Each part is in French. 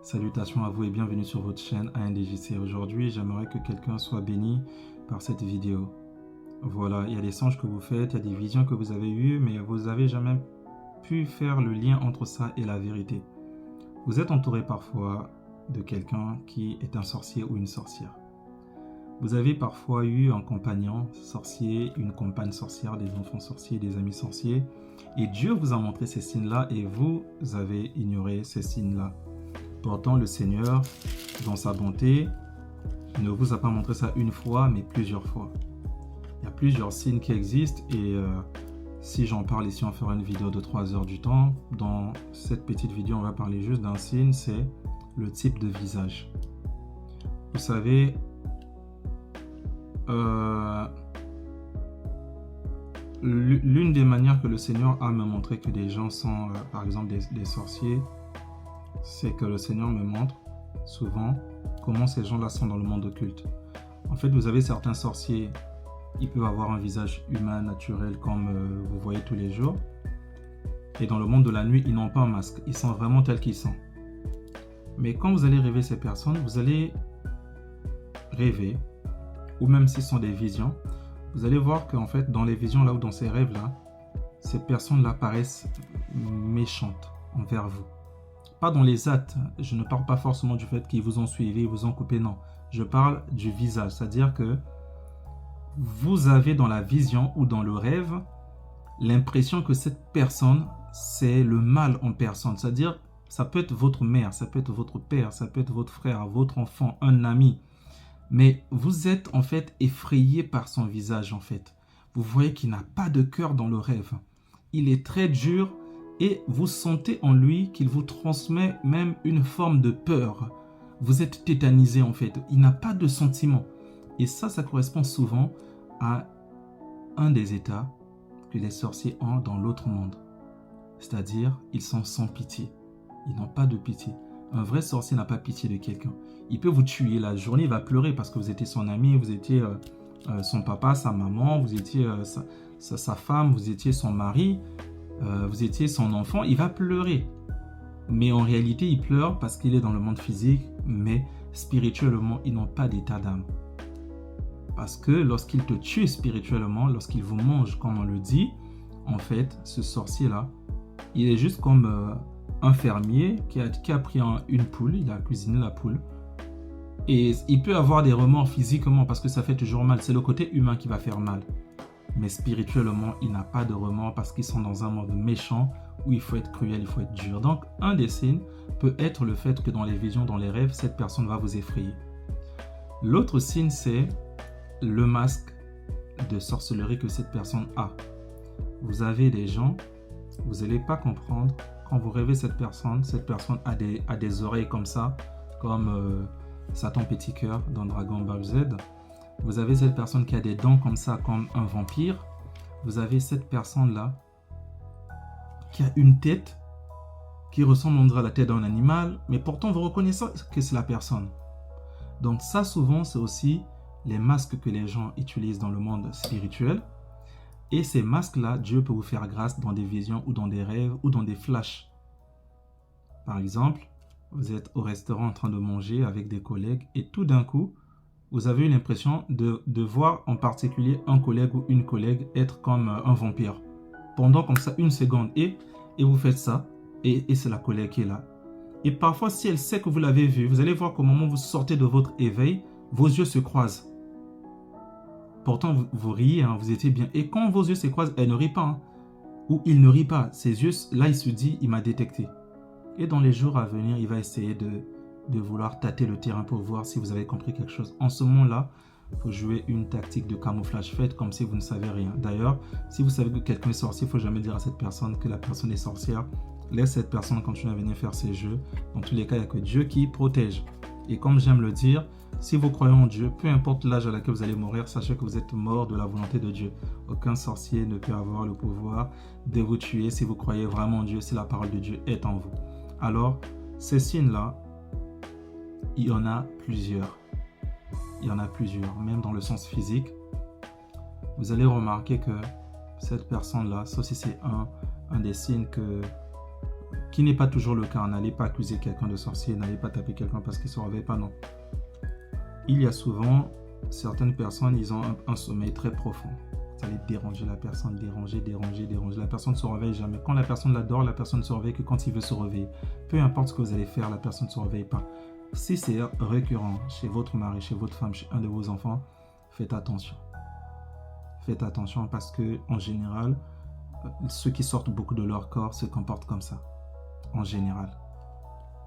Salutations à vous et bienvenue sur votre chaîne ANDJC. Aujourd'hui, j'aimerais que quelqu'un soit béni par cette vidéo. Voilà, il y a des songes que vous faites, il y a des visions que vous avez eues, mais vous n'avez jamais pu faire le lien entre ça et la vérité. Vous êtes entouré parfois de quelqu'un qui est un sorcier ou une sorcière. Vous avez parfois eu un compagnon sorcier, une compagne sorcière, des enfants sorciers, des amis sorciers, et Dieu vous a montré ces signes-là et vous avez ignoré ces signes-là. Pourtant, le Seigneur, dans sa bonté, ne vous a pas montré ça une fois, mais plusieurs fois. Il y a plusieurs signes qui existent et si j'en parle ici, on fera une vidéo de 3 heures du temps. Dans cette petite vidéo, on va parler juste d'un signe, c'est le type de visage. Vous savez, l'une des manières que le Seigneur a me montré que des gens sont, par exemple, des sorciers, c'est que le Seigneur me montre souvent comment ces gens-là sont dans le monde occulte. En fait, vous avez certains sorciers, ils peuvent avoir un visage humain, naturel, comme vous voyez tous les jours. Et dans le monde de la nuit, ils n'ont pas un masque. Ils sont vraiment tels qu'ils sont. Mais quand vous allez rêver ces personnes, vous allez rêver, ou même si ce sont des visions, vous allez voir qu'en fait, dans les visions là ou dans ces rêves-là, ces personnes-là paraissent méchantes envers vous. Pas dans les actes, je ne parle pas forcément du fait qu'ils vous ont suivi, ils vous ont coupé, non. Je parle du visage, c'est-à-dire que vous avez dans la vision ou dans le rêve l'impression que cette personne, c'est le mal en personne. C'est-à-dire, ça peut être votre mère, ça peut être votre père, ça peut être votre frère, votre enfant, un ami. Mais vous êtes en fait effrayé par son visage en fait. Vous voyez qu'il n'a pas de cœur dans le rêve. Il est très dur. Et vous sentez en lui qu'il vous transmet même une forme de peur. Vous êtes tétanisé en fait. Il n'a pas de sentiment. Et ça correspond souvent à un des états que les sorciers ont dans l'autre monde. C'est-à-dire, ils sont sans pitié. Ils n'ont pas de pitié. Un vrai sorcier n'a pas pitié de quelqu'un. Il peut vous tuer la journée, il va pleurer parce que vous étiez son ami, vous étiez son papa, sa maman, vous étiez sa femme, vous étiez son mari. Vous étiez son enfant, il va pleurer. Mais en réalité, il pleure parce qu'il est dans le monde physique, mais spirituellement, ils n'ont pas d'état d'âme. Parce que lorsqu'il te tue spirituellement, lorsqu'il vous mange, comme on le dit, en fait, ce sorcier-là, il est juste comme un fermier qui a pris une poule, il a cuisiné la poule. Et il peut avoir des remords physiquement parce que ça fait toujours mal. C'est le côté humain qui va faire mal. Mais spirituellement, il n'a pas de remords parce qu'ils sont dans un monde méchant où il faut être cruel, il faut être dur. Donc, un des signes peut être le fait que dans les visions, dans les rêves, cette personne va vous effrayer. L'autre signe, c'est le masque de sorcellerie que cette personne a. Vous avez des gens, vous n'allez pas comprendre, quand vous rêvez cette personne a des oreilles comme ça, comme Satan Petit Cœur dans Dragon Ball Z. Vous avez cette personne qui a des dents comme ça, comme un vampire. Vous avez cette personne-là qui a une tête qui ressemble, on dirait, à la tête d'un animal, mais pourtant vous reconnaissez que c'est la personne. Donc ça, souvent, c'est aussi les masques que les gens utilisent dans le monde spirituel. Et ces masques-là, Dieu peut vous faire grâce dans des visions ou dans des rêves ou dans des flashs. Par exemple, vous êtes au restaurant en train de manger avec des collègues et tout d'un coup, vous avez eu l'impression de voir en particulier un collègue ou une collègue être comme un vampire. Pendant comme ça une seconde. Et vous faites ça. Et c'est la collègue qui est là. Et parfois, si elle sait que vous l'avez vu, vous allez voir qu'au moment où vous sortez de votre éveil, vos yeux se croisent. Pourtant, vous riez, hein, vous étiez bien. Et quand vos yeux se croisent, elle ne rit pas. Hein, ou il ne rit pas. Ses yeux, là, il se dit, il m'a détecté. Et dans les jours à venir, il va essayer de vouloir tâter le terrain pour voir si vous avez compris quelque chose. En ce moment-là, il faut jouer une tactique de camouflage. Faites comme si vous ne savez rien. D'ailleurs, si vous savez que quelqu'un est sorcier, il ne faut jamais dire à cette personne que la personne est sorcière. Laisse cette personne continuer à venir faire ses jeux. Dans tous les cas, il n'y a que Dieu qui protège. Et comme j'aime le dire, si vous croyez en Dieu, peu importe l'âge à laquelle vous allez mourir, sachez que vous êtes mort de la volonté de Dieu. Aucun sorcier ne peut avoir le pouvoir de vous tuer si vous croyez vraiment en Dieu, si la parole de Dieu est en vous. Alors, ces signes-là, il y en a plusieurs. Il y en a plusieurs, même dans le sens physique. Vous allez remarquer que cette personne-là, ça aussi c'est un des signes qui n'est pas toujours le cas. N'allez pas accuser quelqu'un de sorcier, n'allez pas taper quelqu'un parce qu'il ne se réveille pas, non. Il y a souvent, certaines personnes, ils ont un sommeil très profond. Vous allez déranger la personne, déranger. La personne ne se réveille jamais. Quand la personne l'adore, la personne ne se réveille que quand il veut se réveiller. Peu importe ce que vous allez faire, la personne ne se réveille pas. Si c'est récurrent chez votre mari, chez votre femme, chez un de vos enfants, faites attention. Faites attention parce que en général, ceux qui sortent beaucoup de leur corps se comportent comme ça. En général.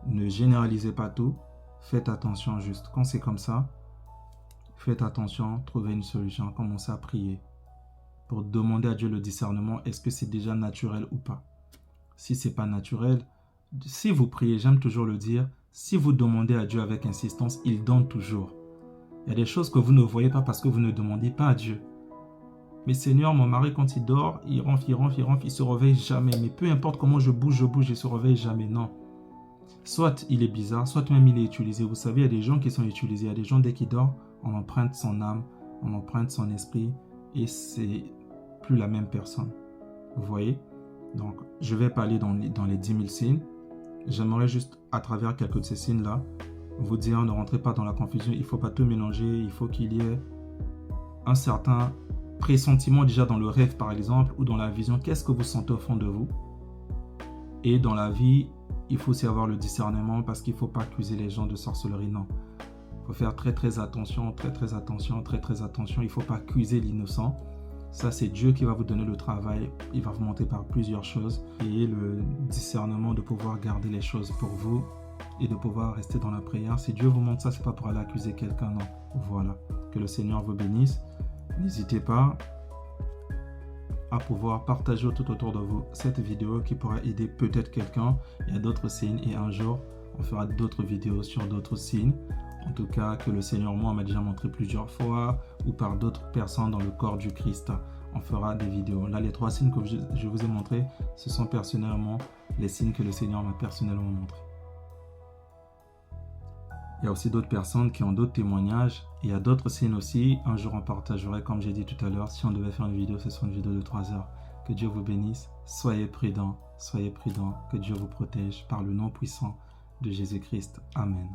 Ne généralisez pas tout. Faites attention juste. Quand c'est comme ça, faites attention, trouvez une solution, commencez à prier pour demander à Dieu le discernement. Est-ce que c'est déjà naturel ou pas? Si c'est pas naturel, si vous priez, j'aime toujours le dire, si vous demandez à Dieu avec insistance, il donne toujours. Il y a des choses que vous ne voyez pas parce que vous ne demandez pas à Dieu. Mais Seigneur, mon mari, quand il dort, il ronfle, il se réveille jamais. Mais peu importe comment je bouge, il se réveille jamais. Non. Soit il est bizarre, soit même il est utilisé. Vous savez, il y a des gens qui sont utilisés. Il y a des gens, dès qu'ils dorment, on emprunte son âme, on emprunte son esprit. Et c'est plus la même personne. Vous voyez? Donc, je vais pas aller dans les 10 000 signes. J'aimerais juste, à travers quelques de ces signes-là, vous dire, ne rentrez pas dans la confusion. Il ne faut pas tout mélanger. Il faut qu'il y ait un certain pressentiment déjà dans le rêve, par exemple, ou dans la vision. Qu'est-ce que vous sentez au fond de vous? Et dans la vie, il faut aussi avoir le discernement parce qu'il ne faut pas accuser les gens de sorcellerie. Non. Il faut faire très attention, très attention. Il ne faut pas accuser l'innocent. Ça, c'est Dieu qui va vous donner le travail. Il va vous montrer par plusieurs choses. Et le discernement de pouvoir garder les choses pour vous et de pouvoir rester dans la prière. Si Dieu vous montre ça, ce n'est pas pour aller accuser quelqu'un, non. Voilà. Que le Seigneur vous bénisse. N'hésitez pas à pouvoir partager tout autour de vous cette vidéo qui pourra aider peut-être quelqu'un. Il y a d'autres signes et un jour, on fera d'autres vidéos sur d'autres signes. En tout cas, que le Seigneur, moi, m'a déjà montré plusieurs fois ou par d'autres personnes dans le corps du Christ. On fera des vidéos. Là, les 3 signes que je vous ai montrés, ce sont personnellement les signes que le Seigneur m'a personnellement montrés. Il y a aussi d'autres personnes qui ont d'autres témoignages. Il y a d'autres signes aussi. Un jour, on partagerait, comme j'ai dit tout à l'heure, si on devait faire une vidéo, ce sera une vidéo de 3 heures. Que Dieu vous bénisse. Soyez prudents. Que Dieu vous protège par le nom puissant de Jésus-Christ. Amen.